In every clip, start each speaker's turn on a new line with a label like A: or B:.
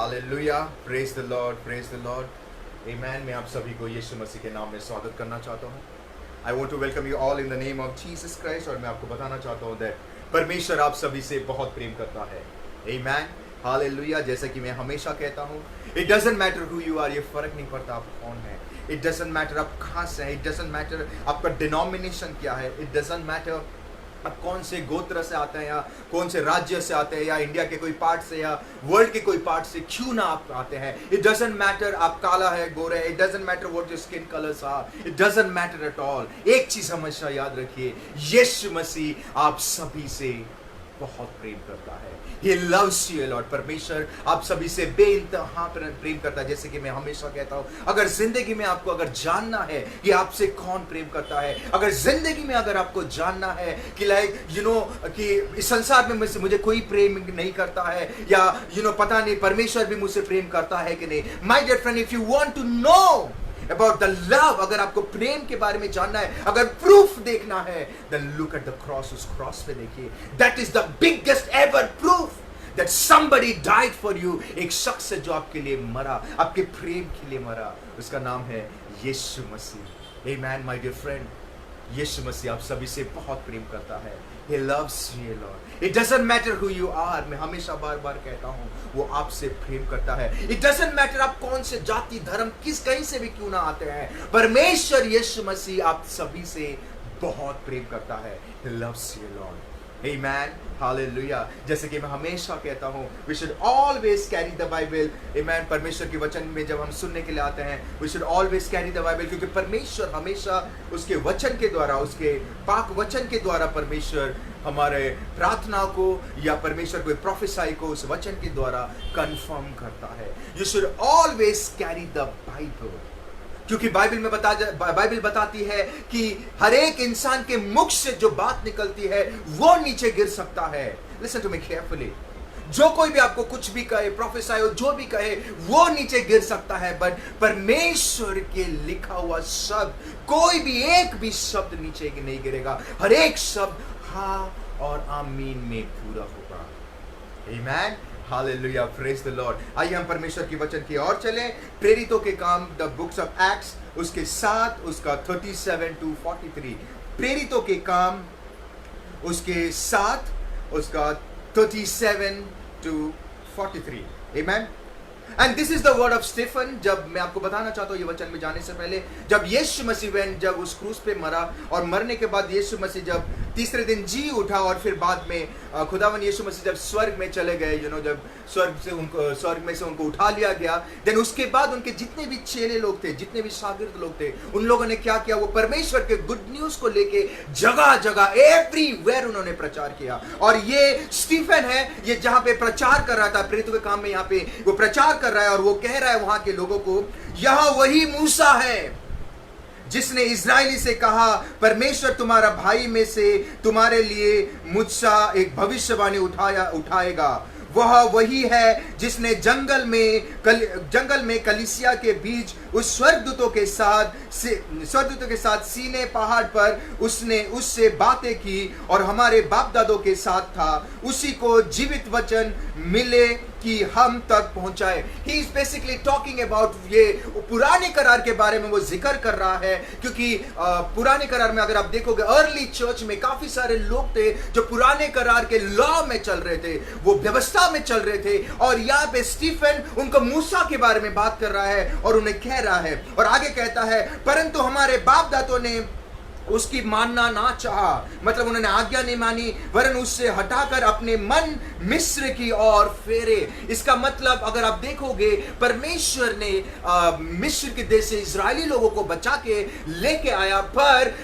A: Hallelujah, praise the Lord, praise the Lord, amen. मैं आप सभी को यीशु मसीह के नाम में स्वागत करना चाहता हूँ। I want to welcome you all in the name of Jesus Christ. और मैं आपको बताना चाहता हूँ दैट परमेश्वर आप सभी से बहुत प्रेम करता है। Amen, hallelujah. जैसा कि मैं हमेशा कहता हूँ, it doesn't matter who you are, ये फर्क नहीं पड़ता आप कौन है। इट डजंट मैटर आप कहाँ से हैं, इट डजंट मैटर आपका डिनोमिनेशन क्या है, इट डजंट मैटर आप कौन से गोत्र से आते हैं या कौन से राज्य से आते हैं या इंडिया के कोई पार्ट से या वर्ल्ड के कोई पार्ट से क्यों ना आप आते हैं। इट डजंट मैटर आप काला है गोरा है, it doesn't matter what your skin colours are, it doesn't matter at all. एक चीज हमेशा याद रखिए, यीशु मसीह आप सभी से बहुत प्रेम करता है। He loves you Lord। परमेश्वर आप सभी से बेइंतहा प्रेम करता है। जैसे कि मैं हमेशा कहता हूँ, अगर जिंदगी में आपको अगर जानना है कि आपसे कौन प्रेम करता है, अगर जिंदगी में अगर आपको जानना है कि लाइक कि इस संसार में मुझे कोई प्रेम नहीं करता है या पता नहीं परमेश्वर भी मुझसे प्रेम करता है कि नहीं। My dear friend, if you want to know about the love, अगर आपको प्रेम के बारे में जानना है, अगर प्रूफ देखना है, then look at the cross। उस क्रॉस पे देखिए, that is the biggest ever proof that somebody died for you। एक शख्स है जो आपके लिए मरा, आपके प्रेम के लिए मरा, उसका नाम है यीशु मसीह। Amen, my dear friend। यीशु मसीह आप सभी से बहुत प्रेम करता है। He loves you Lord। It doesn't matter who you are। मैं हमेशा बार बार कहता हूँ, वो आपसे प्रेम करता है। It doesn't matter आप कौन से जाति धर्म किस कहीं से भी क्यों ना आते हैं, परमेश्वर यीशु मसीह आप सभी से बहुत प्रेम करता है। He loves you Lord। Amen, hallelujah। जैसे कि मैं हमेशा कहता हूँ, we should always carry the Bible। Amen। परमेश्वर के वचन में जब हम सुनने के लिए आते हैं, we should always carry the Bible, क्योंकि परमेश्वर हमेशा उसके वचन के द्वारा, उसके पाक वचन के द्वारा परमेश्वर हमारे प्रार्थना को या परमेश्वर कोई प्रोफेसाई को उस वचन के द्वारा कंफर्म करता है। You should always carry the Bible, क्योंकि बाइबल बताती है कि हर एक इंसान के मुख से जो बात निकलती है वो नीचे गिर सकता है। Listen to me carefully. जो कोई भी आपको कुछ भी कहे, प्रोफेसाई हो, जो भी कहे, वो नीचे गिर सकता है, बट परमेश्वर के लिखा हुआ शब्द, कोई भी एक भी शब्द नीचे नहीं गिरेगा। हर एक शब्द हाँ और आमीन में पूरा होगा। आमीन, हालेलुया, प्रेज द लॉर्ड। आइए हम परमेश्वर के वचन की ओर चलें। प्रेरितों के काम, द बुक्स ऑफ एक्ट्स, उसके 7 उसका 37 to 43। प्रेरितों के काम उसके 7 उसका 37 to 43। Amen. And this is the word of Stephen. जब मैं आपको बताना चाहता हूँ ये वचन में जाने से पहले, जब यीशु मसीह जब उस क्रूस पे मरा और मरने के बाद यीशु मसीह जब तीसरे दिन जी उठा और फिर बाद में खुदावन यीशु मसीह जब स्वर्ग में चले गए, जब स्वर्ग में से उनको उठा लिया गया, देन उसके बाद उनके जितने भी चेले लोग थे, जितने भी शागिर्द लोग थे, उन लोगों ने क्या किया, वो परमेश्वर के गुड न्यूज को लेके जगह जगह एवरीवेयर उन्होंने प्रचार किया। और ये स्टीफन है, ये जहां पे प्रचार कर रहा था प्रेरितों के काम में, यहाँ पे वो प्रचार कर रहा है और वो कह रहा है वहां के लोगों को, यह वही मूसा है जिसने इजराइली से कहा, परमेश्वर तुम्हारा भाई में से तुम्हारे लिए मुझसे एक भविष्यवाणी उठाएगा। वह वही है जिसने जंगल में कलीसिया के बीच उस स्वर्गदूतों के साथ सीने पहाड़ पर उससे बातें की और हमारे बाप दादों के साथ था। उसी को जीवित वचन मिले कि हम तक पहुंचाए। He is basically talking about, ये पुराने करार के बारे में वो जिक्र कर रहा है, क्योंकि पुराने करार में अगर आप देखोगे अर्ली चर्च में काफी सारे लोग थे जो पुराने करार के लॉ में चल रहे थे, वो व्यवस्था में चल रहे थे। और यहाँ पे स्टीफन उनको मूसा के बारे में बात कर रहा है और उन्हें कह रहा है, और आगे कहता है, परंतु हमारे बाप दादों ने उसकी मानना ना चाहा, मतलब उन्होंने आज्ञा नहीं मानी, वरन उससे हटाकर अपने मन मिस्र की ओर फेरे। इसका मतलब अगर आप देखोगे, परमेश्वर ने मिस्र के देश से इजरायली लोगों को बचा के लेके आया, पर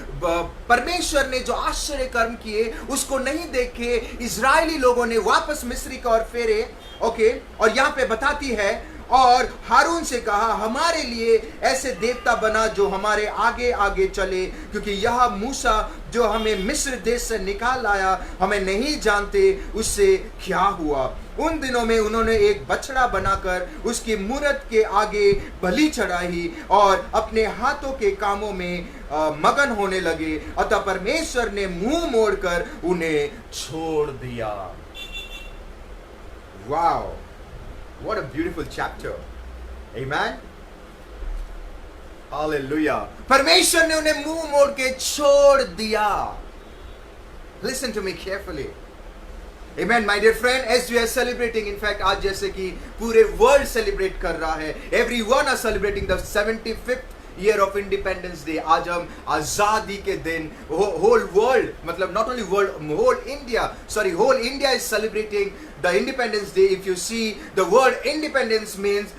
A: परमेश्वर ने जो आश्चर्य कर्म किए उसको नहीं देखे इजरायली लोगों ने वापस मिस्र की ओर फेरे। ओके, और यहाँ पे बताती है, और हारून से कहा, हमारे लिए ऐसे देवता बना जो हमारे आगे आगे चले, क्योंकि यह मूसा जो हमें मिस्र देश से निकाल लाया, हमें नहीं जानते उससे क्या हुआ। उन दिनों में उन्होंने एक बछड़ा बनाकर उसकी मूरत के आगे बलि चढ़ाई और अपने हाथों के कामों में मगन होने लगे। अतः परमेश्वर ने मुंह मोड़कर उन्हें छोड़ दिया। Wow, What a beautiful chapter. Amen. Hallelujah. परमेश्वर ने उन्हें मुंह मोड़ के छोड़ दिया. Listen to me carefully. Amen, my dear friend, as we are celebrating, in fact, आज जैसे कि पूरे world celebrate कर रहा है, everyone are celebrating the 75th year of Independence Day. आज हम आजादी के दिन whole world, मतलब not only world, whole India is celebrating the Independence Day. If you see the word independence means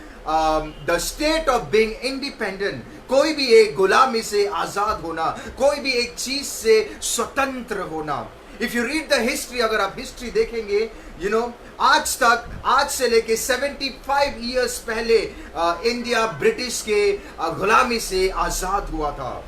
A: the state of being independent. कोई भी एक गुलामी से आजाद होना, कोई भी एक चीज से स्वतंत्र होना. If you read the history, अगर आप हिस्ट्री देखेंगे, you know, आज से लेके 75 years पहले इंडिया ब्रिटिश के गुलामी से आजाद हुआ था.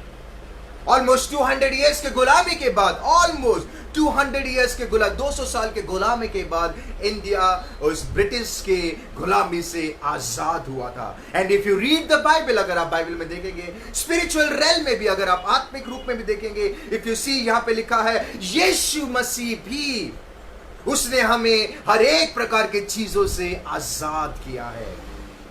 A: Almost 200 years के गुलामी के बाद, almost 200 years के 200 साल के गुलामी के बाद इंडिया उस ब्रिटिश के गुलामी से आजाद हुआ था. And if you read the Bible, अगर आप बाइबल में देखेंगे, स्पिरिचुअल रेल में भी, अगर आप आत्मिक रूप में भी देखेंगे, इफ यू सी, यहाँ पे लिखा है यीशु मसीह भी, उसने हमें हर एक प्रकार के चीजों से आजाद किया है.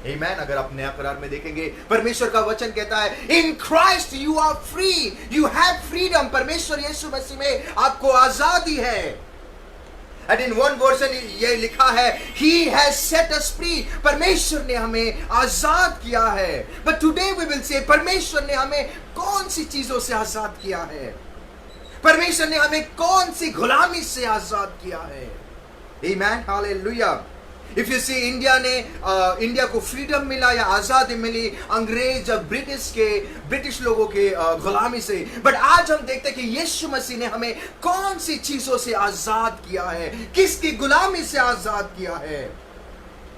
A: Amen. अगर आप नया करार में देखेंगे, परमेश्वर का वचन कहता है in Christ you are free, you have freedom. परमेश्वर यीशु मसीह में आपको आजादी है. एंड इन वन वर्जन ये लिखा है he has set us free. परमेश्वर ने हमें आजाद किया है. But today we will say, परमेश्वर ने हमें कौन सी चीजों से आजाद किया है? परमेश्वर ने हमें कौन सी गुलामी से आजाद किया है? Amen. Hallelujah. If you see, India को फ्रीडम मिला या आजादी मिली अंग्रेज ब्रिटिश लोगों के गुलामी से. बट आज हम देखते हैं कि यीशु मसीह ने हमें कौन सी चीजों से आजाद किया है, किसकी गुलामी से आजाद किया है.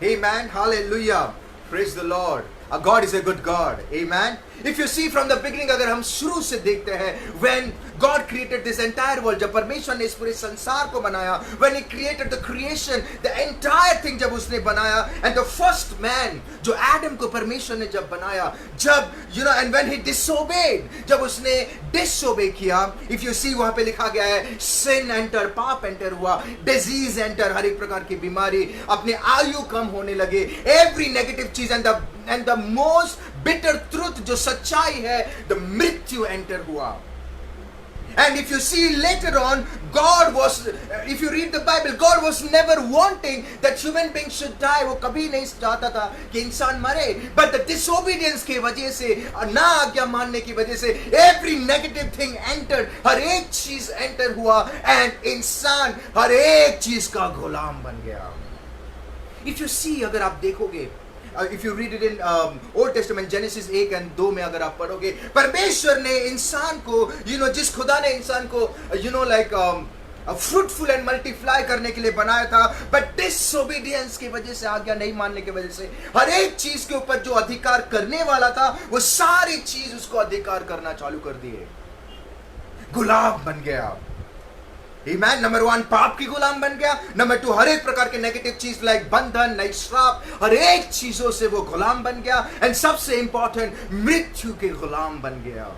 A: Amen. Hallelujah. Praise the Lord. God is a good God. Amen. If you see from the beginning, अगर हम शुरू से देखते हैं, when God created this entire world, जब परमेश्वर ने इस पूरे संसार को बनाया, when He created the creation, the entire thing जब उसने बनाया, and the first man, जो एडम को परमेश्वर ने जब बनाया, जब and when he disobeyed, जब उसने disobey किया, if you see वहाँ पे लिखा गया है sin enter, पाप enter हुआ, disease enter, हर एक प्रकार की बीमारी, अपने आयु कम होने लगे, every negative चीज, and the most bitter truth, जो सच्चाई है, the मृत्यु enter हुआ. And if you see later on, God was, if you read the Bible, God was never wanting that human beings should die. वो कभी नहीं चाहता था कि इंसान मरे. But the disobedience के वजह से, ना आज्ञा मानने की वजह से, every negative thing entered. हर एक चीज enter हुआ, and इंसान हर एक चीज का गुलाम बन गया. If you see, अगर आप देखोगे, if you read it in Old Testament, Genesis 1 and 2 में अगर आप पढ़ोगे, परमेश्वर ने इंसान को, जिस खुदा ने इंसान को, fruitful and multiply करने के लिए बनाया था, but disobedience की वजह से, आज्ञा नहीं मानने की वजह से, हर एक चीज के ऊपर जो अधिकार करने वाला था, वो सारी चीज उसको अधिकार करना चालू कर दिए. गुलाम बन गया. Amen. नंबर 1, पाप की गुलाम बन गया. नंबर 2, हर एक प्रकार के नेगेटिव चीज, लाइक बंधन, लाइक श्राप, हर एक चीजों से वो गुलाम बन गया. एंड सबसे इंपॉर्टेंट, मृत्यु के गुलाम बन गया.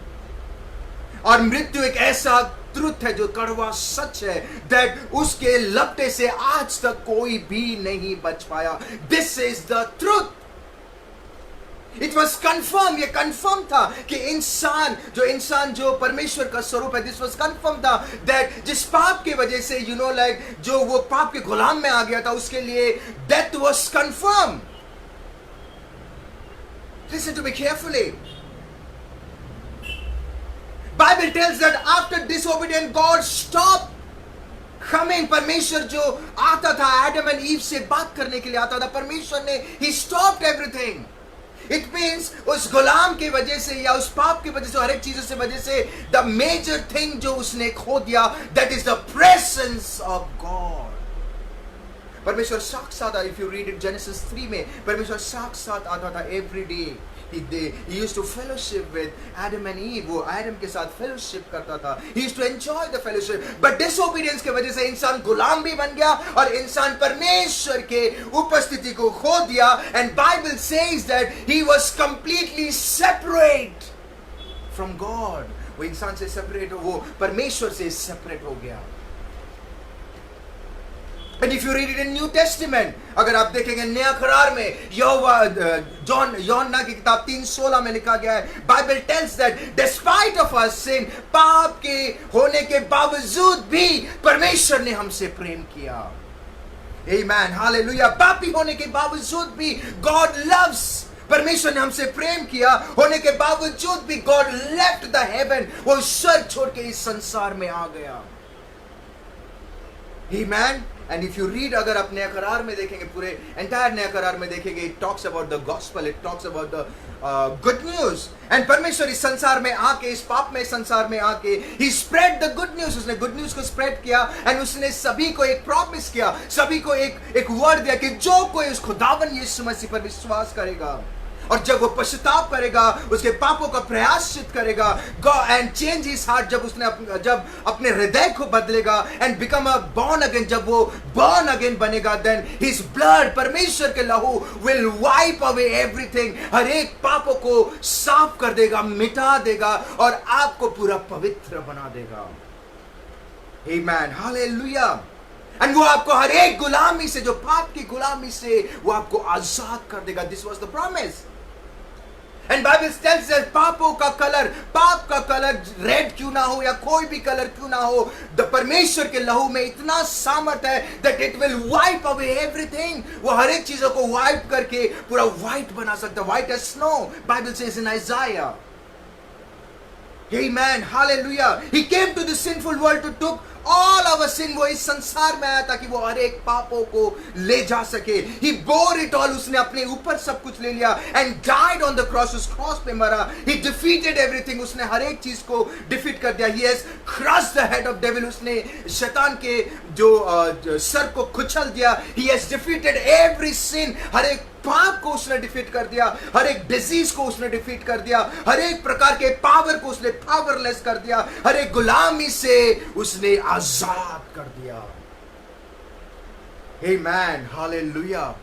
A: और मृत्यु एक ऐसा ट्रुथ है, जो कड़वा सच है, दैट उसके लपटे से आज तक कोई भी नहीं बच पाया. This is the truth. It was confirmed, ये confirm था कि इंसान जो परमेश्वर का स्वरूप है, this was confirmed था that जिस पाप के वजह से, जो वो पाप के गुलाम में आ गया था, उसके लिए death was confirmed. Listen to me carefully. Bible tells that after disobedience, God stopped coming. परमेश्वर जो आता था, Adam and Eve से बात करने के लिए आता था, परमेश्वर ने He stopped everything. It means उस गुलाम की वजह से, या उस पाप की वजह से, हर एक चीजों से वजह से, the major thing जो उसने खो दिया, that is the presence of God. परमेश्वर साक्षात, if you read it Genesis 3 में, परमेश्वर साक्षात आता था every day. He used to fellowship with Adam and Eve. वो Adam के साथ fellowship करता था. He used to enjoy the fellowship. But disobedience के वजह से इंसान गुलाम भी बन गया, और इंसान परमेश्वर के उपस्थिति को खो दिया. And Bible says that he was completely separate from God. वो इंसान से separate, वो परमेश्वर से separate हो गया. And if you read it in New Testament, अगर आप देखेंगे नया करार में यूहन्ना की किताब 3:16 में लिखा गया है, Bible tells that despite of our sin, पाप के होने के बावजूद भी परमेश्वर ने हमसे प्रेम किया. Amen, hallelujah. पापी होने के बावजूद भी God loves. परमेश्वर ने हमसे प्रेम किया होने के बावजूद भी God left the heaven. वो स्वर्ग छोड़ के इस संसार में आ गया. Amen. And if you read, अगर आप नया करार में देखेंगे, पूरे entire नया करार में देखेंगे, it talks about the gospel, it talks about the good news. And परमेश्वर इस संसार में आके, इस पाप में संसार में आके, he spread the good news. उसने good news को spread किया, and उसने सभी को एक promise किया, सभी को एक word दिया कि जो कोई उस खुदावन यीशु मसीह पर विश्वास करेगा और जब वो पश्चाताप करेगा, उसके पापों का प्रायश्चित करेगा, एंड चेंज हिज हार्ट, जब अपने हृदय को बदलेगा, and become a born again, जब वो बॉर्न अगेन बनेगा, देन हिज ब्लड, परमेश्वर के लहू विल वाइप अवे एवरीथिंग, हर एक पापों को साफ कर देगा, मिटा देगा और आपको पूरा पवित्र बना देगा. आमीन, हालेलुया. एंड वो आपको हर एक गुलामी से, जो पाप की गुलामी से, वो आपको आजाद कर देगा. This was the promise. And Bible tells that पापों का कलर, पाप का कलर रेड क्यों ना हो या कोई भी कलर क्यों ना हो, द परमेश्वर के लहू में इतना सामर्थ्य है that it will wipe away everything. वो हर एक चीजों को वाइप करके पूरा व्हाइट बना सकता है, white as snow. Bible says in Isaiah. Amen, hallelujah. He came to the sinful world to took all our sin. वो इस संसार में आया ताकि वो हर एक पापों को ले जा सके. He bore it all. उसने अपने ऊपर सब कुछ ले लिया. And died on the cross. उस क्रॉस पे मरा. He defeated everything. उसने हर एक चीज को डिफीट कर दिया. He has crushed the head of devil. उसने शैतान के जो सर को कुचल दिया. He has defeated every sin. हर एक पाप को उसने डिफीट कर दिया, हर एक डिजीज को उसने डिफीट कर दिया, हर एक प्रकार के पावर को उसने पावरलेस कर दिया, हर एक गुलामी से उसने आजाद कर दिया. आमीन, हालेलुया.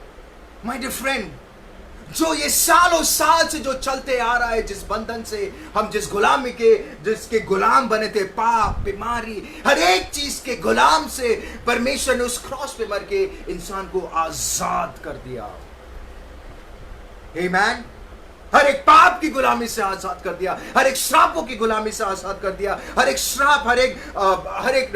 A: माय डियर फ्रेंड, जो ये सालों साल से जो चलते आ रहा है, जिस बंधन से हम, जिस गुलामी के, जिसके गुलाम बने थे, पाप, बीमारी, हर एक चीज के गुलाम से परमेश्वर ने उस क्रॉस पे मर के इंसान को आजाद कर दिया. आमीन. हर एक पाप की गुलामी से आजाद कर दिया, हर एक श्रापों की गुलामी से आजाद कर दिया, हर एक श्राप, हर एक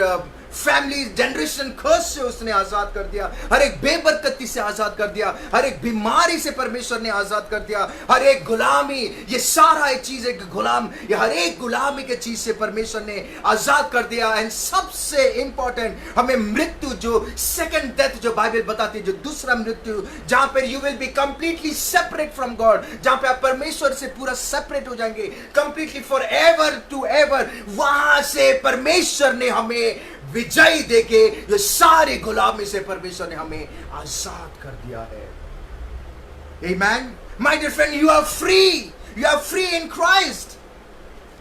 A: फैमिली जनरेशन कर्स से उसने आजाद कर दिया, हर एक बेबरकती से आजाद कर दिया, हर एक बीमारी से परमेश्वर ने आजाद कर दिया, हर एक गुलामी, ये सारा एक चीज, एक गुलाम, ये हर एक गुलामी के चीज से परमेश्वर ने आजाद कर दिया. एंड सबसे इंपॉर्टेंट, हमें मृत्यु, जो सेकंड डेथ जो बाइबल बताती है, जो दूसरा मृत्यु, जहां पर you will be completely separate from God, जहां पे आप परमेश्वर से पूरा सेपरेट हो जाएंगे, completely forever to ever, वहां से परमेश्वर ने हमें विजय देके ये सारी गुलामी से परमेश्वर ने हमें आजाद कर दिया है. Amen. My dear friend, you are free. You are free in Christ.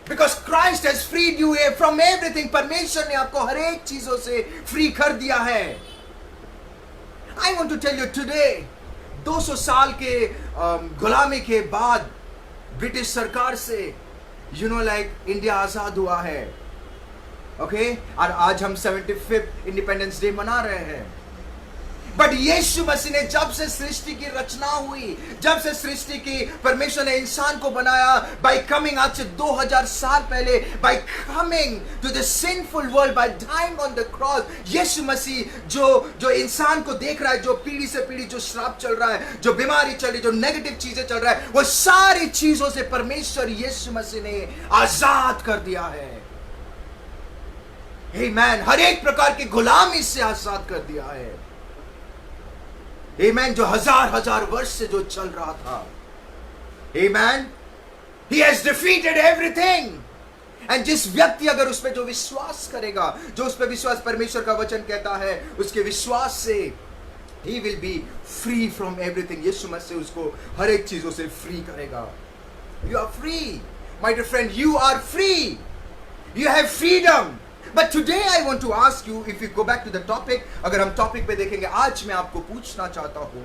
A: Because Christ has freed you from everything. परमेश्वर ने आपको हर एक चीजों से फ्री कर दिया है. I want to tell you today, 200 साल के गुलामी के बाद ब्रिटिश सरकार से, इंडिया आजाद हुआ है. ओके, और आज हम 75th इंडिपेंडेंस डे मना रहे हैं. बट यीशु मसीह ने, जब से सृष्टि की रचना हुई, जब से सृष्टि की परमेश्वर ने इंसान को बनाया, बाय कमिंग, आज से 2000 साल पहले, by coming to the sinful world, by dying on the cross, Yeshu Masih जो इंसान को देख रहा है, जो पीढ़ी से पीढ़ी जो श्राप चल रहा है, जो बीमारी चल रही, जो नेगेटिव चीजें चल रहा है, वो सारी चीजों से परमेश्वर यीशु मसीह ने आजाद कर दिया है. आमीन. हर एक प्रकार की गुलामी से आजाद कर दिया है. आमीन. जो हजार वर्ष से जो चल रहा था. आमीन. He has defeated everything. And जिस व्यक्ति अगर उस पे जो विश्वास करेगा, जो उस पे विश्वास, परमेश्वर का वचन कहता है, उसके विश्वास से he will be free from everything. यीशु मसीह उसको हर एक चीजों से फ्री करेगा. You are free, my dear friend. You are free. You have freedom. But today I want to ask you, if you go back to the topic, अगर हम topic पे देखेंगे, आज मैं आपको पूछना चाहता हूँ,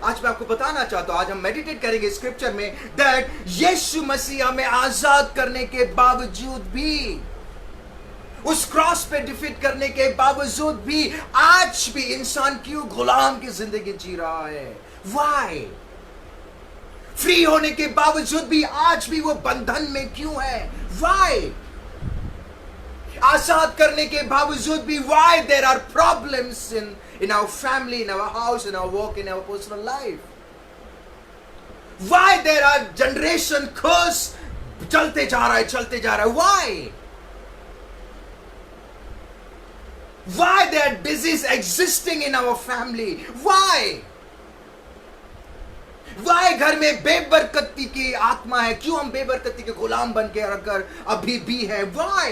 A: आज मैं आपको बताना चाहता हूँ, आज हम मेडिटेट करेंगे स्क्रिप्चर में, दैट यीशु मसीह हमें आजाद करने के बावजूद भी उस क्रॉस पे डिफीट करने के बावजूद भी आज भी इंसान क्यों गुलाम की जिंदगी जी रहा है? वाई? फ्री होने के बावजूद भी आज भी वो बंधन में क्यों है? वाई? आजाद करने के बावजूद भी why there are problems in our family, in our house, in our work, in our personal life? Why there are generation curse चलते जा रहा है? Why? Why there are disease existing in our family? Why? Why घर में बेबरकती की आत्मा है? क्यों हम बेबरकती के गुलाम बन के रखकर अभी भी है? Why?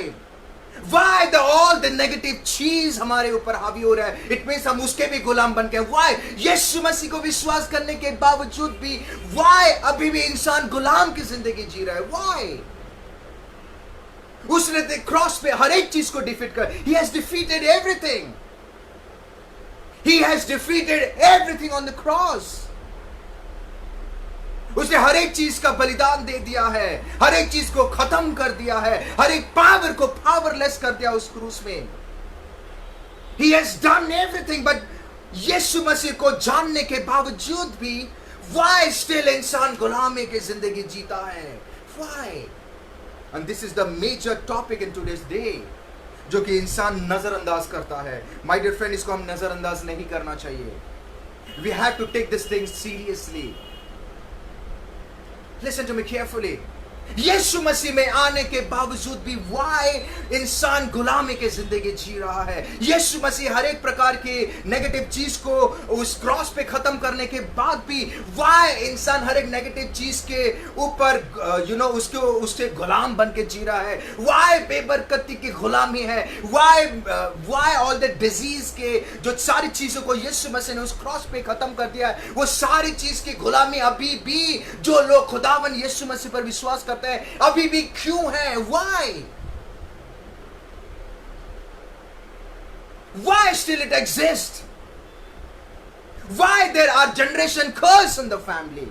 A: Why all the negative चीज हमारे ऊपर हावी हो रहा है? It means हम उसके भी गुलाम बन के। Why? यीशु मसीह को विश्वास करने के बावजूद भी Why अभी भी इंसान गुलाम की जिंदगी जी रहा है? Why? उसने क्रॉस पे हर एक चीज को डिफीट कर, he has defeated everything. He has defeated everything on the cross. उसने हर एक चीज का बलिदान दे दिया है, हर एक चीज को खत्म कर दिया है, हर एक पावर को पावरलेस कर दिया उस क्रूस में. He has done everything, but यीशु मसीह को जानने के बावजूद भी why still इंसान गुलामी की जिंदगी जीता है? Why? And this is the major topic in today's day, जो कि इंसान नजरअंदाज करता है. My dear friend, इसको हम नजरअंदाज नहीं करना चाहिए. We have to take this thing seriously. Listen to me carefully. यीशु मसीह में आने के बावजूद भी why इंसान गुलामी की जिंदगी जी रहा है? यीशु मसीह हर एक प्रकार की नेगेटिव चीज को उस क्रॉस पे खत्म करने के बाद भी why इंसान हर एक नेगेटिव चीज के ऊपर उसके गुलाम बन के जी रहा है? why बेबरकती की गुलामी है? why all the disease के जो सारी चीजों को यीशु मसीह ने उस क्रॉस पे खत्म कर दिया है, वो सारी चीज की गुलामी अभी भी जो लोग खुदावन यीशु मसीह पर विश्वास करते हैं अभी भी क्यों है? Why still it exists? Why there are generation curse in the family?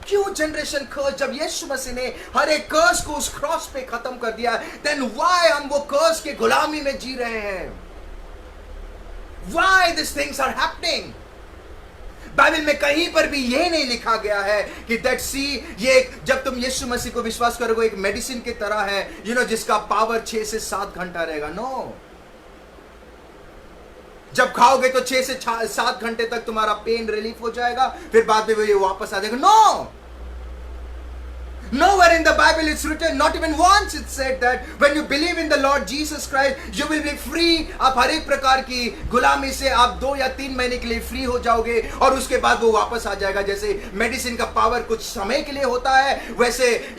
A: क्यों जनरेशन कर्स? जब यीशु मसीह ने हर एक कर्स को उस क्रॉस पे खत्म कर दिया, then why हम वो कर्स के गुलामी में जी रहे हैं? Why these things are happening? Bible में कहीं पर भी ये नहीं लिखा गया है कि दैट सी ये जब तुम यीशु मसीह को विश्वास करोगे एक मेडिसिन की तरह है, जिसका पावर 6 से 7 घंटा रहेगा. नो. जब खाओगे तो 6 से 7 घंटे तक तुम्हारा पेन रिलीफ हो जाएगा, फिर बाद में वो ये वापस आ जाएगा. No. Nowhere in the Bible it's written, not even once it said that when you believe in the Lord Jesus Christ, you will be free. आप हर एक प्रकार की गुलामी से आप 2 या 3 महीने के लिए फ्री हो जाओगे और उसके बाद वो वापस आ जाएगा. जैसे मेडिसिन का पावर कुछ समय के लिए होता है, वैसे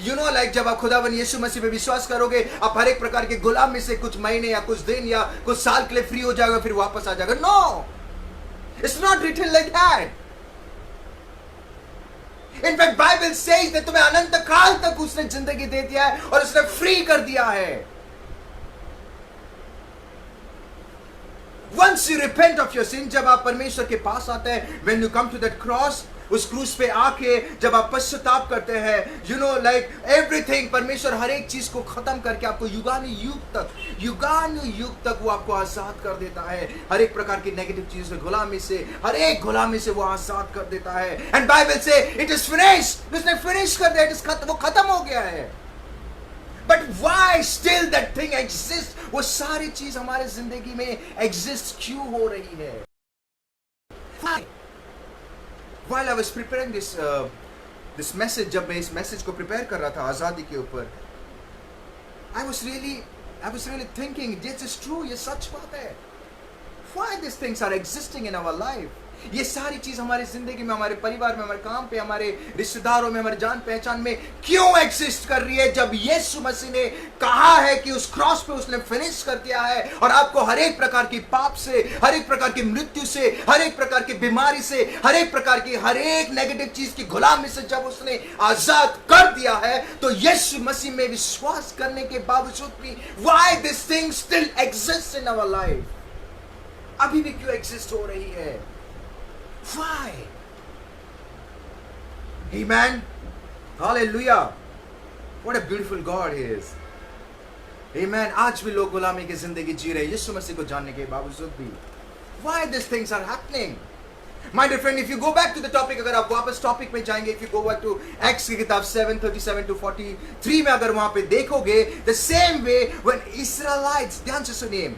A: जब आप खुदावन यीशु मसीह पे विश्वास करोगे, आप हर एक प्रकार की गुलामी से कुछ महीने या कुछ दिन या कुछ साल के लिए फ्री हो जाएगा, फिर वापस आ जाएगा. No, it's not written like that. In fact, Bible says that तुम्हें अनंत काल तक उसने जिंदगी दे दिया है और उसने फ्री कर दिया है. Once you repent of your sin, जब आप परमेश्वर के पास आते हैं, when you come to that cross, उस क्रूस पे आके जब आप पश्चाताप करते हैं, everything, परमेश्वर हर एक चीज को खत्म करके आपको युगानु युग तक वो आपको आजाद कर देता है. हर एक प्रकार की नेगेटिव चीज से, गुलामी से, हर एक गुलामी से वो आजाद कर देता है. एंड बाइबल से इट इज फिनिश्ड, उसने फिनिश कर दिया, वो खत्म हो गया है. But why still that thing exist? वो सारी चीज हमारे जिंदगी में एग्जिस्ट क्यों हो रही है? Why? While I was preparing this message, जब मैं इस मैसेज को प्रिपेयर कर रहा था आजादी के ऊपर, I was really thinking, this is true, ये सच बात है. Why these things are existing in our life? ये सारी चीज हमारी जिंदगी में, हमारे परिवार में, हमारे काम पे, हमारे रिश्तेदारों में, हमारे जान पहचान में क्यों एग्जिस्ट कर रही है? जब यीशु मसीह ने कहा है कि उस क्रॉस पे उसने फिनिश कर दिया है और आपको हर एक प्रकार की पाप से, हर एक प्रकार की मृत्यु से, हर एक प्रकार की बीमारी से, हर एक प्रकार की हर एक नेगेटिव चीज की गुलामी से जब उसने आजाद कर दिया है, तो यीशु मसीह में विश्वास करने के बावजूद भी why this thing still exists in our life? अभी भी क्यों एग्जिस्ट हो रही है? Why? Amen. Hallelujah. What a beautiful God He is. Amen. आज भी लोग गुलामी की जिंदगी जी रहे हैं यीशु मसीह को जानने के बावजूद भी. Why these things are happening? My dear friend, if you go back to the topic, अगर आप वापस टॉपिक में जाएंगे, if you go back to Acts की किताब 7:37 to 43 में अगर वहां पे देखोगे, the same way when Israelites, ध्यान से सुनिए,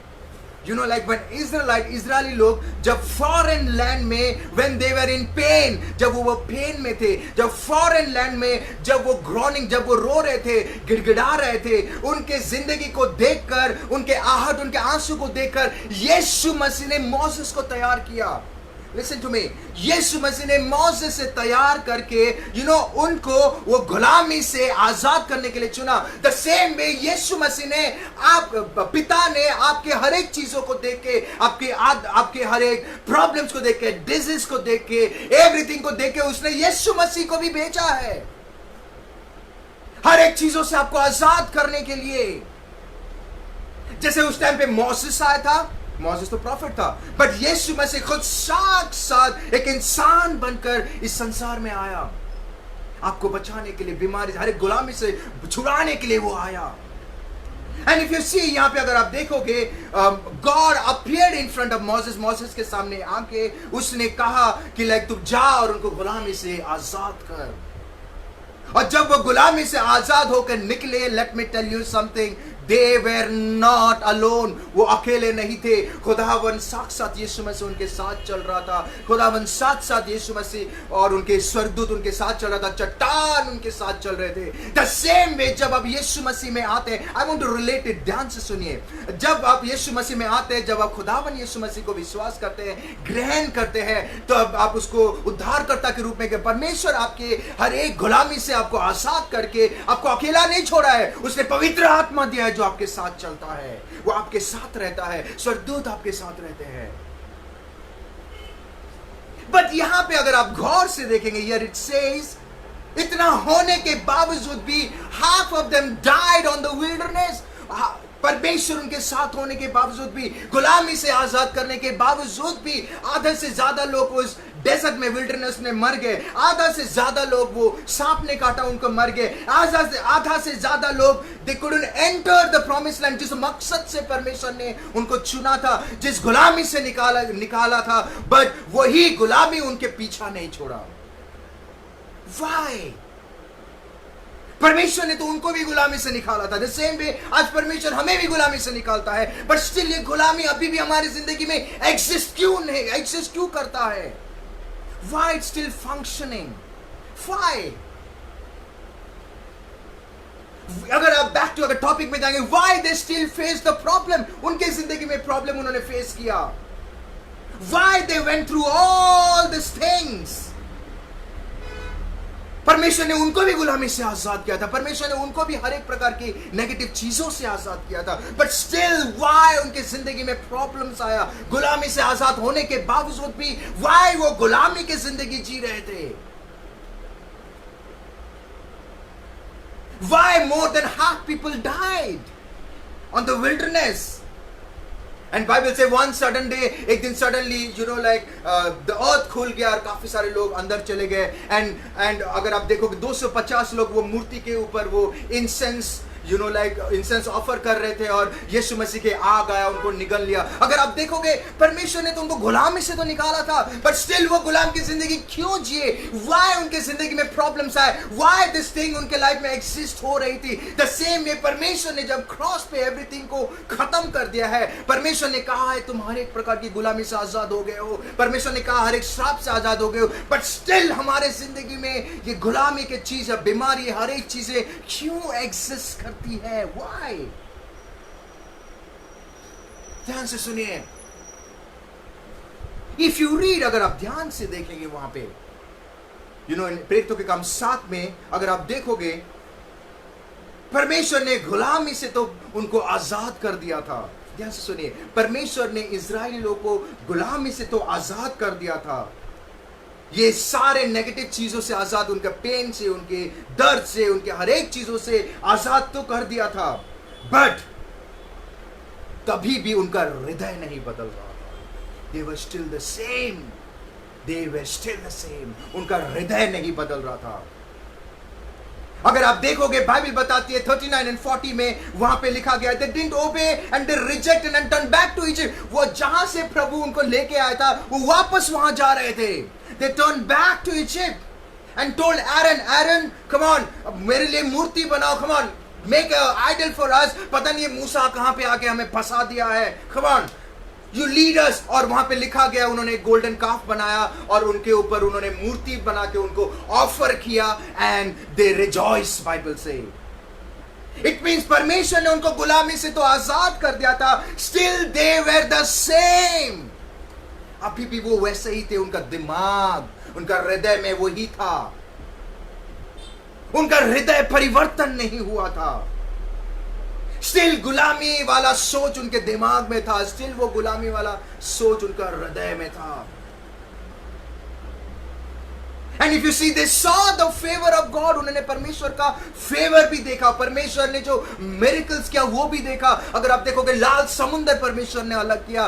A: you know, like when Israeli लोग जब foreign land में, when they were in pain, जब वो pain में थे, जब foreign land में, जब वो groaning, जब वो रो रहे थे, गिड़गिड़ा रहे थे, उनके जिंदगी को देखकर, उनके आहट, उनके आंसू को देखकर यीशु मसीह ने मोसेस को तैयार किया. Listen to me. यीशु मसीह ने मोसेस से तैयार करके उनको वो गुलामी से आजाद करने के लिए चुना. The same way यीशु मसीह ने पिता ने आपके हर एक चीजों को देख के, आपके हर एक प्रॉब्लम्स को देख के, डिजीज को देख के, एवरीथिंग को देख के उसने यीशु मसीह को भी भेजा है हर एक चीजों से आपको आजाद करने के लिए. जैसे उस टाइम पे मोसेस आया था, मोसेस तो प्रॉफिट था, बट यीशु मसीह खुद साथ एक इंसान बनकर इस संसार में आया, आपको बचाने के लिए, बीमारी, हर एक गुलामी से छुड़ाने के लिए वो आया. एंड इफ यू सी, यहां पे अगर आप देखोगे, God appeared in front of Moses. Moses के सामने आके उसने कहा कि लाइक तुम जा और उनको गुलामी से आजाद कर. और जब वो गुलामी से आजाद होकर निकले, let me tell you something, they were not alone. वो अकेले नहीं थे. खुदावन साथ यीशु मसीह उनके साथ चल रहा था. खुदावन साथ यीशु मसीह और उनके स्वर्गदूत उनके साथ चल रहा था. चट्टान उनके साथ चल रहे थे. The same way जब आप यीशु मसीह में आते हैं, I want to relate it, ध्यान से सुनिए. जब आप यीशु मसीह में आते हैं, जब आप खुदावन यीशु मसीह को विश्वास करते हैं, ग्रहण करते हैं, तो अब आप उसको उद्धारकर्ता के रूप में, परमेश्वर आपके हर एक गुलामी से आपको आजाद करके आपको अकेला नहीं छोड़ा है. उसने पवित्र आत्मा दिया है जो आपके साथ चलता है, वो आपके साथ रहता है, स्वर्गदूत आपके साथ रहते हैं. बट यहां पे अगर आप गौर से देखेंगे, हियर इट सेज, इतना होने के बावजूद भी half of them died on the wilderness. परमेश्वर उनके साथ होने के बावजूद भी, गुलामी से आजाद करने के बावजूद भी, आधे से ज्यादा लोग उस डेजर्ट में, विल्डरनेस में मर गए. आधा से ज्यादा लोग, वो सांप ने काटा उनको मर गए. आधा से ज्यादा लोग, they couldn't enter the promised land. जिस मकसद से परमेश्वर ने उनको चुना था, जिस गुलामी से निकाला था, बट वही गुलामी उनके पीछा नहीं छोड़ा. Why? परमेश्वर ने तो उनको भी गुलामी से निकाला था. द सेम वे आज परमेश्वर हमें भी गुलामी से निकालता है, बट स्टिल ये गुलामी अभी भी हमारी जिंदगी में एग्जिस्ट क्यों करता है? Why it's still functioning? Why? अगर आप बैक टू टॉपिक में जाएंगे, why they still face the problem? उनके जिंदगी में प्रॉब्लम उन्होंने फेस किया. Why they went through all these things? परमेश्वर ने उनको भी गुलामी से आजाद किया था. परमेश्वर ने उनको भी हर एक प्रकार की नेगेटिव चीजों से आजाद किया था. बट स्टिल व्हाई उनके जिंदगी में प्रॉब्लम्स आया? गुलामी से आजाद होने के बावजूद भी व्हाई वो गुलामी की जिंदगी जी रहे थे? Why more than half people died on the wilderness? And Bible say one sudden day, एक दिन suddenly, the earth खुल गया और काफी सारे लोग अंदर चले गए. And अगर आप देखोगे 250 लोग वो मूर्ति के ऊपर वो इंसेंस इंसेंस ऑफर कर रहे थे, और यीशु मसीह के आग आया, उनको निगल लिया. अगर आप देखोगे, परमेश्वर ने तो उनको गुलामी से तो निकाला था, बट स्टिल वो गुलाम की जिंदगी क्यों जिए? व्हाई उनके जिंदगी में प्रॉब्लम्स आए? व्हाई दिस थिंग उनके लाइफ में एग्जिस्ट हो रही थी? द सेम वे परमेश्वर ने जब क्रॉस पे एवरीथिंग को खत्म कर दिया है, परमेश्वर ने कहा है तुम हर एक प्रकार की गुलामी से आजाद हो गए हो. परमेश्वर ने कहा हर एक श्राप से आजाद हो गए हो, बट स्टिल हमारे जिंदगी में ये गुलामी की चीज, बीमारी, हर एक चीजें क्यों एग्जिस्ट करती है? Why? ध्यान से सुनिए. If you read, अगर आप ध्यान से देखेंगे वहां पे, प्रेरितों के काम 7 में अगर आप देखोगे, परमेश्वर ने गुलामी से तो उनको आजाद कर दिया था. ध्यान से सुनिए, परमेश्वर ने इजरायली लोगों को गुलामी से तो आजाद कर दिया था. ये सारे नेगेटिव चीजों से आजाद, उनके पेन से, उनके दर्द से, उनके हर एक चीजों से आजाद तो कर दिया था, बट कभी भी उनका हृदय नहीं बदल रहा था. They were still the same. They were still the same. उनका हृदय नहीं बदल रहा था. अगर आप देखोगे बाइबल बताती है 39 and 40 में वहां पे लिखा गया they didn't obey and they rejected and turned back to Egypt. वो जहां से प्रभु उनको लेके आया था वो वापस वहां जा रहे थे. They turned back to Egypt and told Aaron, come on, मेरे लिए मूर्ति बनाओ, come on, make an idol for us. पता नहीं मूसा कहां पे आके हमें फंसा दिया है. Come on, you lead us. और वहां पे लिखा गया उन्होंने एक गोल्डन काफ बनाया और उनके ऊपर उन्होंने मूर्ति बना के उनको ऑफर किया एंड दे रिजॉइस. बाइबल से इट मींस परमेश्वर ने उनको गुलामी से तो आजाद कर दिया था, still they were the same. अभी भी वो वैसे ही थे. उनका दिमाग, उनका हृदय में वही था. उनका हृदय परिवर्तन नहीं हुआ था. स्टिल गुलामी वाला सोच उनके दिमाग में था. स्टिल वो गुलामी वाला सोच उनका हृदय में था. And if you see they saw the favour of God. उन्होंने परमेश्वर का फेवर भी देखा. परमेश्वर ने जो मिरेकल्स किया वो भी देखा. अगर आप देखोगे लाल समुद्र परमेश्वर ने अलग किया.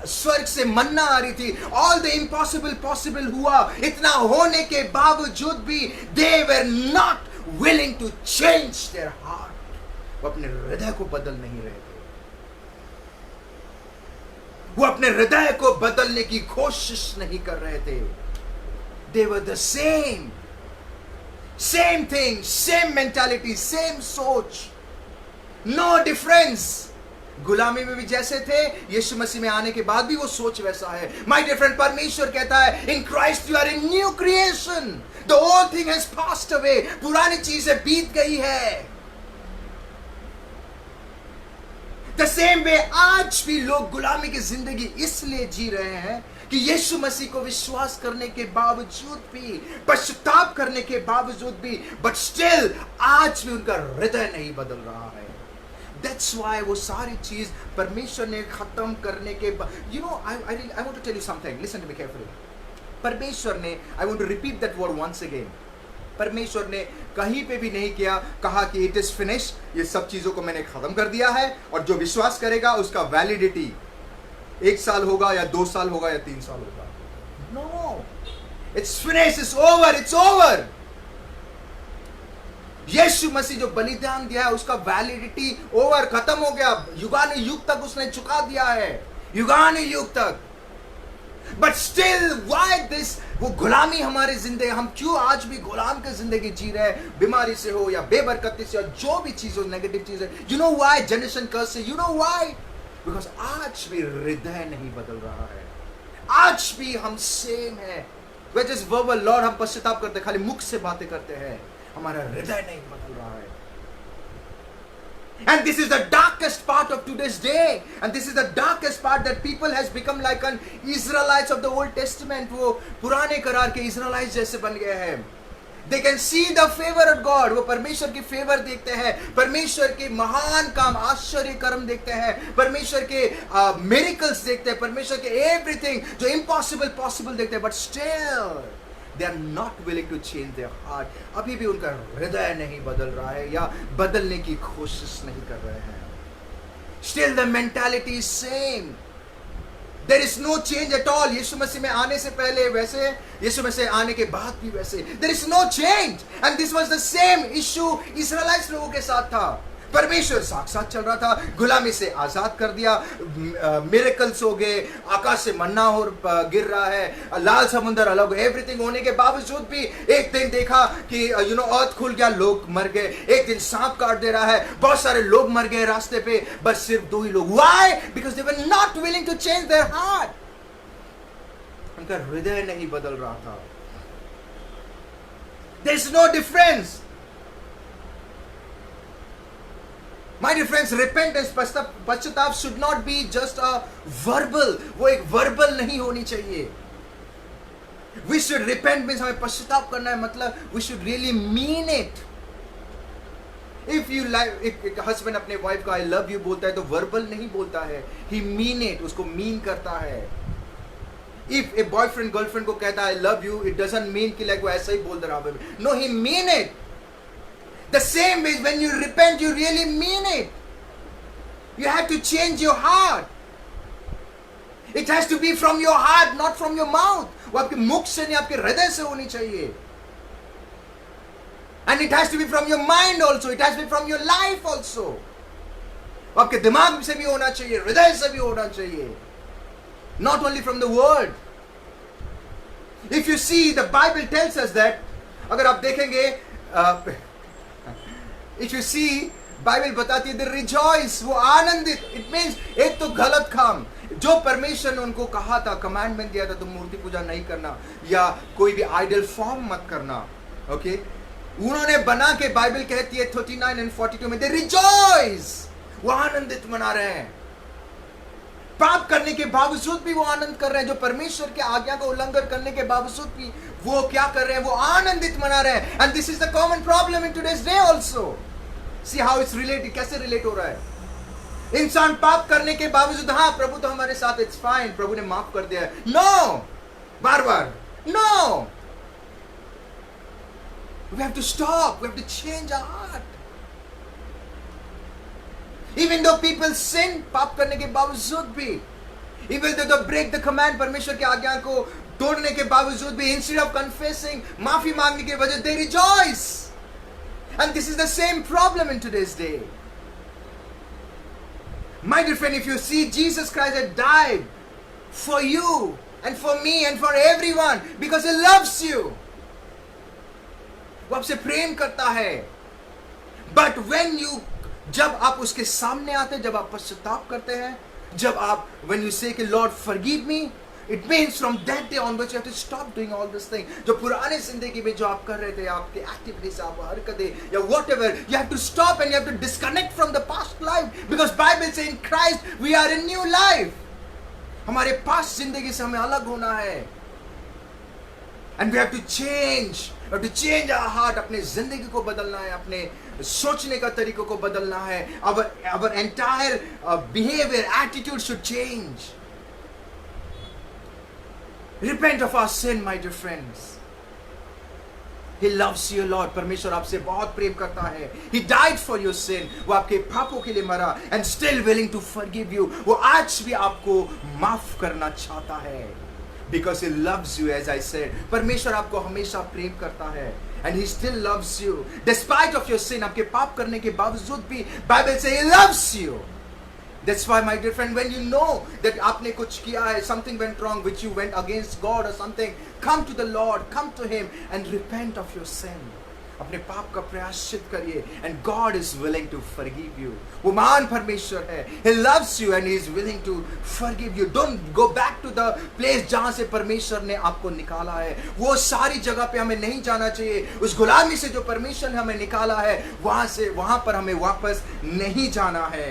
A: स्वर्ग से मन्ना आ रही थी. ऑल द इम्पॉसिबल पॉसिबल हुआ. इतना होने के बावजूद भी they were not willing to change their heart. वो अपने हृदय को बदल नहीं रहे थे. वो अपने हृदय को बदलने की कोशिश नहीं कर रहे थे. They were the same thing, same mentality, same सोच, no difference. गुलामी में भी जैसे थे, यीशु मसीह में आने के बाद भी वो सोच वैसा है. My dear friend, परमेश्वर कहता है in Christ you are a new creation. The old thing has passed away. पुरानी चीजें बीत गई है. The same way आज भी लोग गुलामी की जिंदगी इसलिए जी रहे हैं कि यीशु मसीह को विश्वास करने के बावजूद भी, पश्चाताप करने के बावजूद भी, बट स्टिल आज भी उनका हृदय नहीं बदल रहा है. That's why वो सारी चीज परमेश्वर ने खत्म करने के बाद, you know, I want to tell you something. Listen to me carefully. परमेश्वर ने, I want to repeat that word once again. परमेश्वर ने कहीं पे भी नहीं कहा कि इट इज फिनिश. ये सब चीजों को मैंने खत्म कर दिया है और जो विश्वास करेगा उसका वैलिडिटी 1 साल होगा या 2 साल होगा या 3 साल होगा. No, it's finish, it's over, it's over. Yeshu Masih जो बलिदान दिया है उसका वैलिडिटी ओवर, खत्म हो गया. युगानुयुग तक उसने चुका दिया है, युगानुयुग तक. बट स्टिल व्हाई दिस, वो गुलामी हमारे जिंदगी, हम क्यों आज भी गुलाम की जिंदगी जी रहे हैं, बीमारी से हो या बेबरकती से, और जो भी चीज हो, नेगेटिव चीज है. You know why? जनरेशन कर्स से. You know why? बिकॉज आज भी हृदय नहीं बदल रहा है. आज भी हम सेम है. वे जस्ट वर्बल, लॉर्ड हम पश्चाताप करते, खाली मुख से बातें करते हैं, हमारा हृदय नहीं बदल रहा है. And this is the darkest part of today's day. And this is the darkest part that people has become like an Israelites of the Old Testament. वो पुराने करार के Israelites जैसे बन गए हैं. They can see the favor of God. वो परमेश्वर की फेवर देखते हैं, परमेश्वर के महान काम, आश्चर्य कर्म देखते हैं, परमेश्वर के miracles देखते हैं, परमेश्वर के everything जो impossible possible देखते हैं. But still they are not willing to change their heart. अभी भी उनका हृदय नहीं बदल रहा है या बदलने की कोशिश नहीं कर रहे हैं. Still the mentality is same. There is no change at all. यीशु मसीह में आने से पहले वैसे, यीशु मसीह आने के बाद भी वैसे. There is no change. And this was the same issue इस्राएलियों लोगों के साथ था. परमेश्वर साथ चल रहा था, गुलामी से आजाद कर दिया, मिरेकल्स हो गए, आकाश से मन्ना हो गिर रहा है, लाल समुद्र अलग, एवरीथिंग होने के बावजूद भी एक दिन देखा कि अर्थ खुल गया, लोग मर गए. एक दिन सांप काट दे रहा है, बहुत सारे लोग मर गए रास्ते पे, बस सिर्फ 2 ही लोग. Why? Because they were not willing to change their heart. उनका हृदय नहीं बदल रहा था. There is no difference. My dear friends, repentance, पश्चाताप should not be just a verbal. वो एक verbal नहीं होनी चाहिए. We should repent means हमें पश्चाताप करना है, मतलब we should really mean it. If you like, if husband अपने wife को I love you बोलता है तो verbal नहीं बोलता है, he mean it, उसको mean करता है. If a boyfriend girlfriend को कहता है I love you, it doesn't mean कि like वो ऐसा ही बोल रहा है. No, he mean it. The same way when you repent, you really mean it. You have to change your heart. It has to be from your heart, not from your mouth. वो आपके मुख से नहीं, आपके हृदय से होनी चाहिए. And it has to be from your mind also. It has to be from your life also. आपके दिमाग से भी होना चाहिए, हृदय से भी होना चाहिए. Not only from the word. If you see, the Bible tells us that, अगर आप देखेंगे, if you see, बाइबल बताती है they rejoice, वो आनंदित. It means एक तो गलत काम जो परमेश्वर ने उनको कहा था, कमांडमेंट दिया था, तुम मूर्ति पूजा नहीं करना या कोई भी आइडल फॉर्म मत करना, ओके, उन्होंने बना के, बाइबल कहती है 39 and 42 में, they rejoice, वो आनंदित मना रहे हैं. पाप करने के बावजूद भी वो आनंद कर रहे हैं. जो परमेश्वर के आज्ञा का उल्लंघन करने के बावजूद भी वो क्या कर रहे हैं, वो आनंदित मना रहे हैं. And this is the common problem in today's day also. See how it's related, कैसे रिलेट हो रहा है. इंसान पाप करने के बावजूद, हाँ प्रभु तो हमारे साथ, इट्स फाइन, प्रभु ने माफ कर दिया है. नो, बार बार no. We have to stop. We have to change our heart. Even though people sin, पाप करने के बावजूद भी, even though they break the command, परमेश्वर की आज्ञा को तोड़ने के बावजूद भी, instead of confessing, माफी मांगने के वजह, they rejoice. And this is the same problem in today's day. My dear friend, if you see, Jesus Christ had died for you and for me and for everyone because He loves you. वो आपसे प्रेम करता है. But when you, जब आप उसके सामने आते, जब आप पश्चाताप करते हैं, जब आप, when you say कि Lord forgive me, it means from that day onwards you have to stop doing all this thing. जो पुराने जिंदगी में जो आप कर रहे थे, आपके एक्टिविटीज, आप हरकतें या whatever, you have to stop and you have to disconnect from the past life, because Bible says in Christ we are a new life. हमारे पास जिंदगी से हमें अलग होना है. And we have to change. We have to change our heart. अपने जिंदगी को बदलना है, अपने सोचने का तरीकों को बदलना है. Our entire behavior, attitude should change. Repent of our sin, my dear friends. He loves you, Lord. परमेश्वर आपसे बहुत प्रेम करता है. He died for your sin. वो आपके पापों के लिए मरा, and still willing to forgive you. वो आज भी आपको माफ करना चाहता है. Because He loves you, as I said. परमेश्वर आपको हमेशा प्रेम करता है. And He still loves you. Despite of your sin, आपके पाप करने के बावजूद भी, Bible says He loves you. That's why, my dear friend, when you know that आपने कुछ किया है, something went wrong, which you went against God or something, come to the Lord, come to Him and repent of your sin. अपने पाप का प्रायश्चित करिए, and God is willing to forgive you. वो महान परमेश्वर है. He loves you and He is willing to forgive you. Don't go back to the place जहाँ से परमेश्वर ने आपको निकाला है. वो सारी जगह पे हमें नहीं जाना चाहिए. उस गुलामी से जो परमेश्वर ने हमें निकाला है, वहाँ पर हमें वापस नहीं जाना है.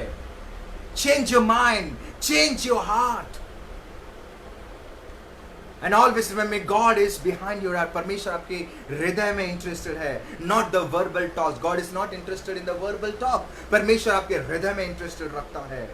A: Change your mind, change your heart. And always remember, God is behind your heart. परमेश्वर आपके हृदय में interested है, not the verbal talks. God is not interested in the verbal talk. परमेश्वर आपके हृदय में interested रखता है.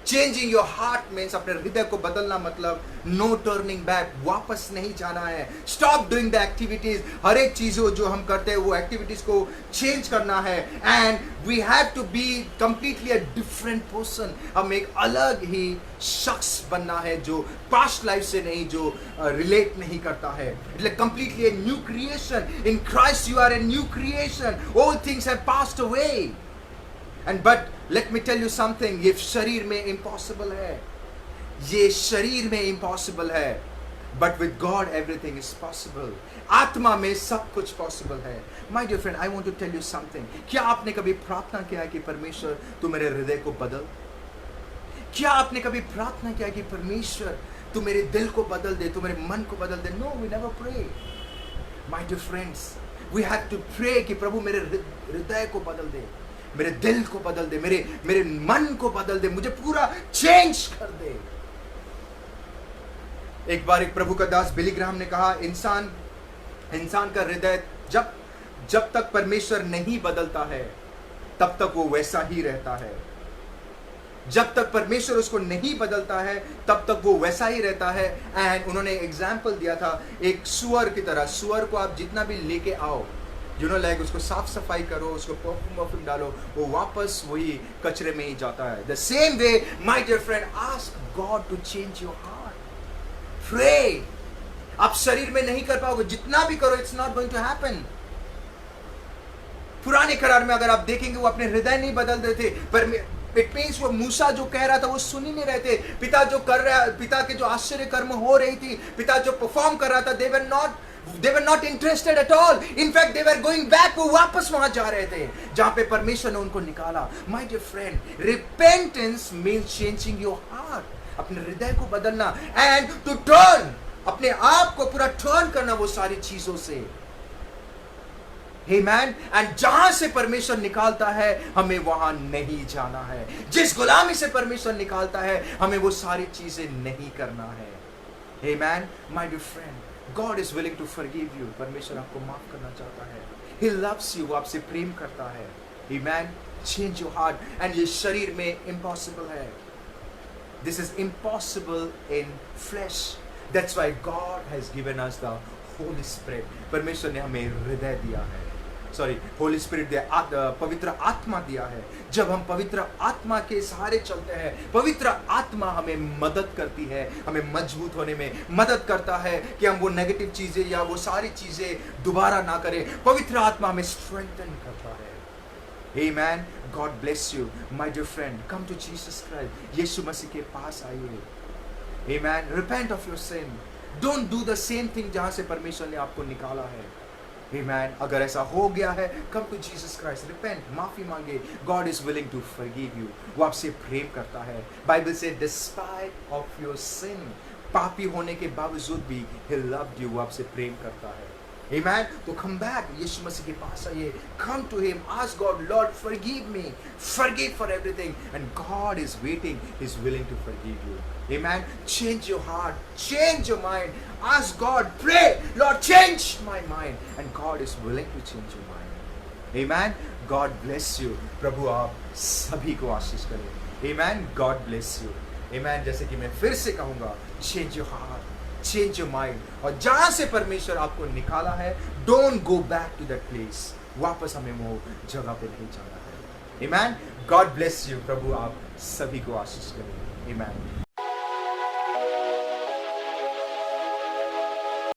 A: Changing your heart means अपने हृदय को बदलना मतलब no turning back, वापस नहीं जाना है. Stop doing the activities. हर एक चीज़ों जो हम करते हैं वो activities को change करना है. And we have to be completely a different person. हम एक अलग ही शख्स बनना है जो past life से नहीं, जो relate नहीं करता है. Like completely a new creation. In Christ you are a new creation. All things have passed away. And but let me tell you something, ये शरीर में impossible है, ये शरीर में impossible है, but with God everything is possible. आत्मा में सब कुछ possible है. My dear friend, I want to tell you something. क्या आपने कभी प्रार्थना किया है कि परमेश्वर तू मेरे हृदय को बदल? क्या आपने कभी प्रार्थना किया कि परमेश्वर तू मेरे दिल को बदल दे, तू मेरे मन को बदल दे? No, we never pray. My dear friends, we have to pray कि प्रभु मेरे हृदय को बदल दे, मेरे दिल को बदल दे, मेरे मन को बदल दे, मुझे पूरा चेंज कर दे. एक बार एक प्रभु का दास बिली ग्राहम ने कहा, इंसान का हृदय जब तक परमेश्वर नहीं बदलता है तब तक वो वैसा ही रहता है. जब तक परमेश्वर उसको नहीं बदलता है तब तक वो वैसा ही रहता है. एंड उन्होंने एग्जाम्पल दिया था एक सुअर की तरह. सुअर को आप जितना भी लेके आओ, लाइक उसको साफ सफाई करो, उसको परफ्यूम डालो, वो वापस वही कचरे में ही जाता है. The same way, my dear friend, ask God to change your heart. Pray. आप शरीर में नहीं कर पाओगे, जितना भी करो, it's not going to happen. पुराने करार में अगर आप देखेंगे वो अपने हृदय नहीं बदलते थे, पर इट मीन्स वो मूसा जो कह रहा था वो सुन ही नहीं रहे थे। पिता जो कर रहा, पिता के जो आश्चर्य कर्म हो रही थी, पिता जो परफॉर्म कर रहा था, they were not interested at all. In fact, they were going back. वो वापस वहां जा रहे थे जहां पे परमेश्वर ने उनको निकाला। My dear friend, repentance means changing your heart. अपने हृदय को बदलना, and to turn, अपने आप को पूरा टर्न करना वो सारी चीजों से। Amen. And जहां से परमेश्वर निकालता है हमें वहां नहीं जाना है। जिस गुलामी से परमेश्वर निकालता है हमें वो सारी चीजें नहीं करना है। Amen. My dear friend, God is willing to forgive you. परमेश्वर आपको माफ करना चाहता है। He loves you. वो आपसे प्रेम करता है। Amen. Change your heart. And ये शरीर में impossible है। This is impossible in flesh. That's why God has given us the Holy Spirit. परमेश्वर ने हमें हृदय दिया है। होली स्पिरिट दिया, पवित्र आत्मा दिया है। जब हम पवित्र आत्मा के सहारे चलते हैं, पवित्र आत्मा हमें मदद करती है, हमें मजबूत होने में मदद करता है कि हम वो नेगेटिव चीजें या वो सारी चीजें दोबारा ना करें। पवित्र आत्मा हमें स्ट्रेंथन करता है। Amen. God bless you, my dear friend. Come to Jesus Christ. यीशु मसीह के पास आइए। Amen. Repent of your sin. Don't do the same thing जहां से परमेश्वर ने आपको निकाला है। Amen. अगर ऐसा हो गया है, come to Jesus Christ, repent, माफी मांगे। God is willing to forgive you. वो आपसे प्रेम करता है। बाइबल से despite of your sin, पापी होने के बावजूद भी He loved you, वो आपसे प्रेम करता है। Amen. तो come back, यीशु मसीह के पास आइए। Come to Him, ask God, Lord, forgive me, forgive for everything, and God is waiting. He's willing to forgive you. Amen. Change your heart, change your mind. Ask God, pray, Lord, change my mind, and God is willing to change your mind. Amen. God bless you. प्रभु आप सभी को आशीष करें। Amen. God bless you. Amen. जैसे कि मैं फिर से कहूँगा, change your heart, change your mind. और जहाँ से परमेश्वर आपको निकाला है, don't go back to that place. वापस हमें वो जगह पे नहीं जाना है। Amen. God bless you. प्रभु आप सभी को आशीष करें। Amen.